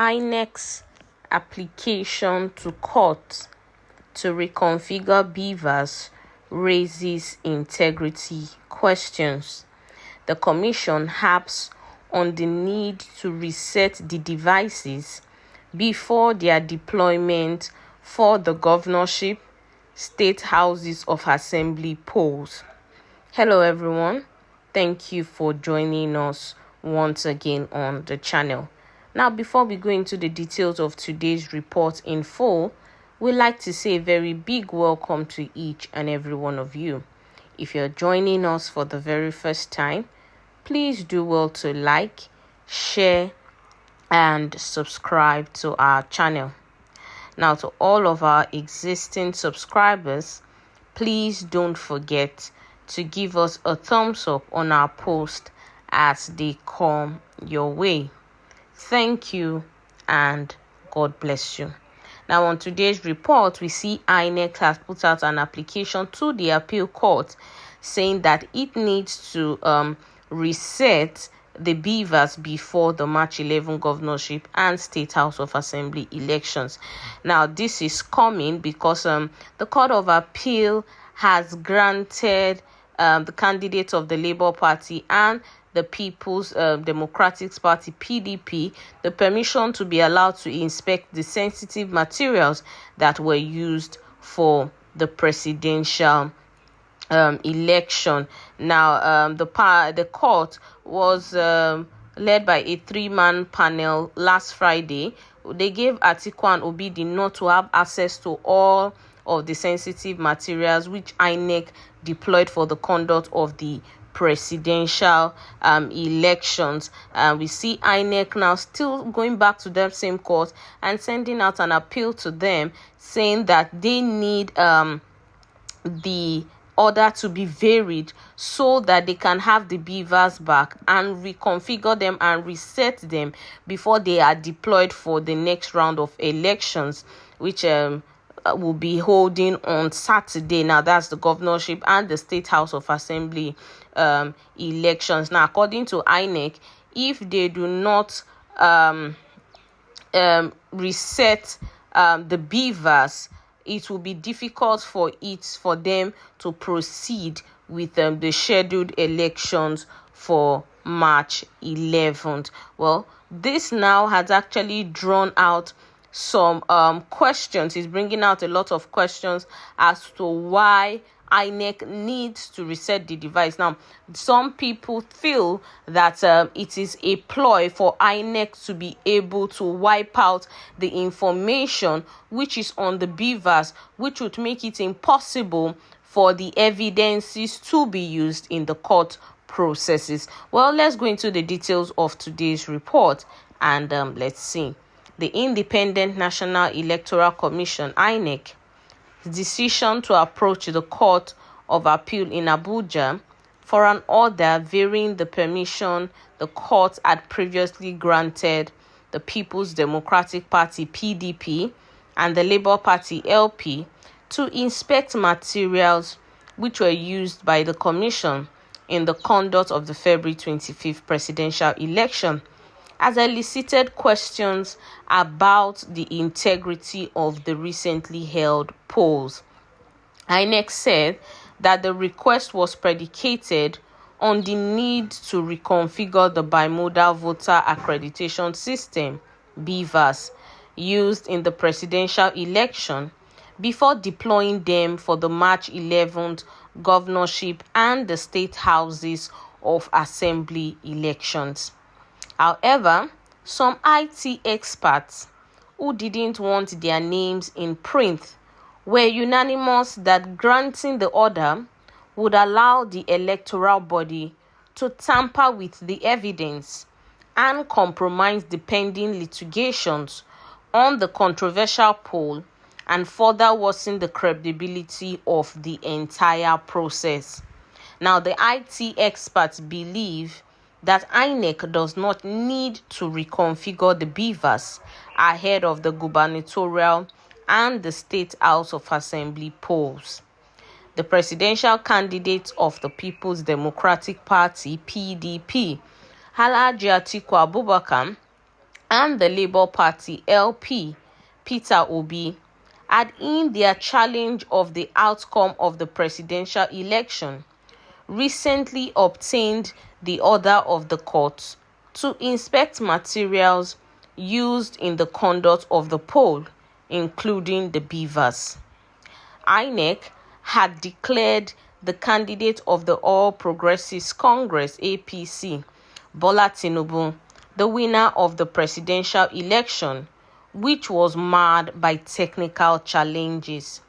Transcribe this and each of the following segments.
Inec'S application to court to reconfigure Bvas raises integrity questions. The Commission harps on the need to reset the devices before their deployment for the governorship, state houses of assembly polls. Hello everyone, thank you for joining us once again on the channel. Now, before we go into the details of today's report in full, we'd like to say a very big welcome to each and every one of you. If you're joining us for the very first time, please do well to like, share, and subscribe to our channel. Now, to all of our existing subscribers, please don't forget to give us a thumbs up on our post as they come your way. Thank you and God bless you. Now, on today's report, we see Inec has put out an application to the appeal court saying that it needs to reset the Bvas before the March 11 governorship and State House of Assembly elections. Now, this is coming because the Court of Appeal has granted the candidates of the Labour Party and the People's Democratic Party (PDP) the permission to be allowed to inspect the sensitive materials that were used for the presidential election. Now, the court was led by a three-man panel last Friday. They gave Atiku and Obi the nod to have access to all of the sensitive materials which INEC deployed for the conduct of the presidential elections. We see INEC now still going back to that same court and sending out an appeal to them saying that they need the order to be varied so that they can have the Bvas back and reconfigure them and reset them before they are deployed for the next round of elections, which will be holding on Saturday. Now, that's the governorship and the State House of Assembly elections. Now, according to INEC, if they do not reset the Bvas, it will be difficult for them to proceed with the scheduled elections for March 11th. Well, this now has actually drawn out some questions. It's bringing out a lot of questions as to why INEC needs to reset the device. Now, some people feel that it is a ploy for INEC to be able to wipe out the information which is on the Bvas, which would make it impossible for the evidences to be used in the court processes. Well, let's go into the details of today's report and let's see. The Independent National Electoral Commission, INEC, decision to approach the Court of Appeal in Abuja for an order varying the permission the court had previously granted the People's Democratic Party (PDP) and the Labour Party (LP) to inspect materials which were used by the Commission in the conduct of the February 25th presidential election, has elicited questions about the integrity of the recently held polls. INEC said that the request was predicated on the need to reconfigure the bimodal voter accreditation system, Bvas, used in the presidential election before deploying them for the March 11th governorship and the state houses of assembly elections. However, some IT experts who didn't want their names in print were unanimous that granting the order would allow the electoral body to tamper with the evidence and compromise the pending litigations on the controversial poll and further worsen the credibility of the entire process. Now, the IT experts believe that INEC does not need to reconfigure the Bvas ahead of the gubernatorial and the State House of Assembly polls. The presidential candidate of the People's Democratic Party (PDP), Alhaji Atiku Abubakar, and the Labour Party LP, Peter Obi, had in their challenge of the outcome of the presidential election, recently obtained the order of the court to inspect materials used in the conduct of the poll, including the Bvas. Inec had declared the candidate of the All Progressives Congress (APC), Bola Tinubu, the winner of the presidential election, which was marred by technical challenges.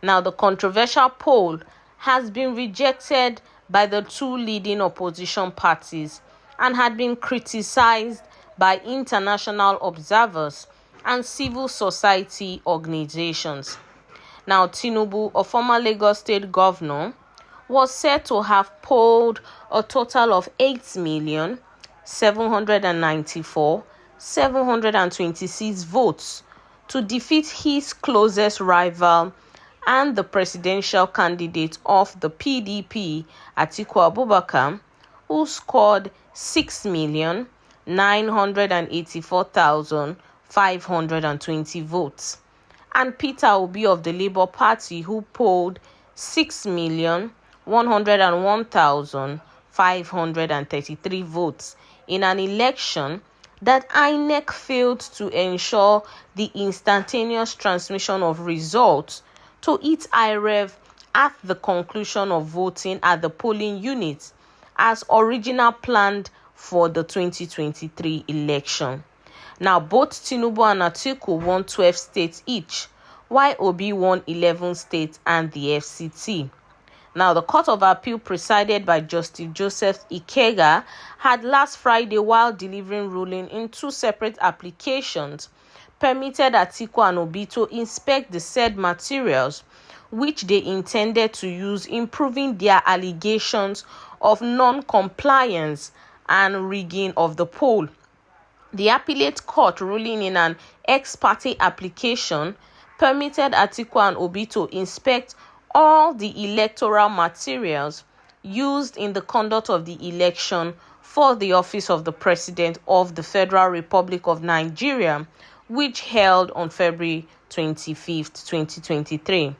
Now, the controversial poll has been rejected by the two leading opposition parties and had been criticized by international observers and civil society organizations. Now, Tinubu, a former Lagos State governor, was said to have polled a total of 8,794,726 votes to defeat his closest rival and the presidential candidate of the PDP, Atiku Abubakar, who scored 6,984,520 votes, and Peter Obi of the Labour Party, who polled 6,101,533 votes in an election that INEC failed to ensure the instantaneous transmission of results to its IREV at the conclusion of voting at the polling units as originally planned for the 2023 election. Now, both Tinubu and Atiku won 12 states each, while Obi won 11 states and the FCT. Now, the Court of Appeal, presided by Justice Joseph Integr, had last Friday, while delivering ruling in two separate applications, permitted Atiku and Obi to inspect the said materials, which they intended to use in proving their allegations of non-compliance and rigging of the poll. The appellate court, ruling in an ex parte application, permitted Atiku and Obi to inspect all the electoral materials used in the conduct of the election for the office of the President of the Federal Republic of Nigeria, which held on February 25th, 2023.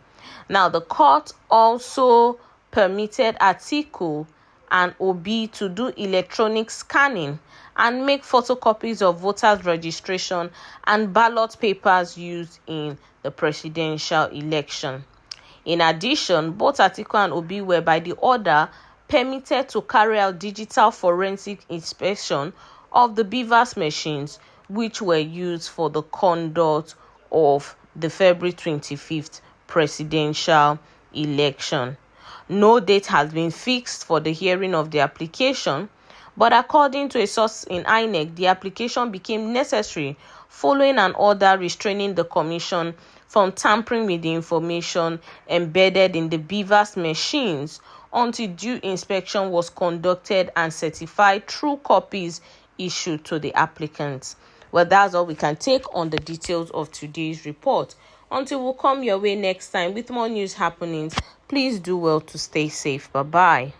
Now, the court also permitted Atiku and Obi to do electronic scanning and make photocopies of voters' registration and ballot papers used in the presidential election. In addition, both Atiku and Obi were, by the order, permitted to carry out digital forensic inspection of the Bvas machines, which were used for the conduct of the February 25th presidential election. No date has been fixed for the hearing of the application, but according to a source in INEC, the application became necessary following an order restraining the Commission from tampering with the information embedded in the Bvas machines until due inspection was conducted and certified true copies issued to the applicants. Well, that's all we can take on the details of today's report. Until we'll come your way next time with more news happenings, please do well to stay safe. Bye-bye.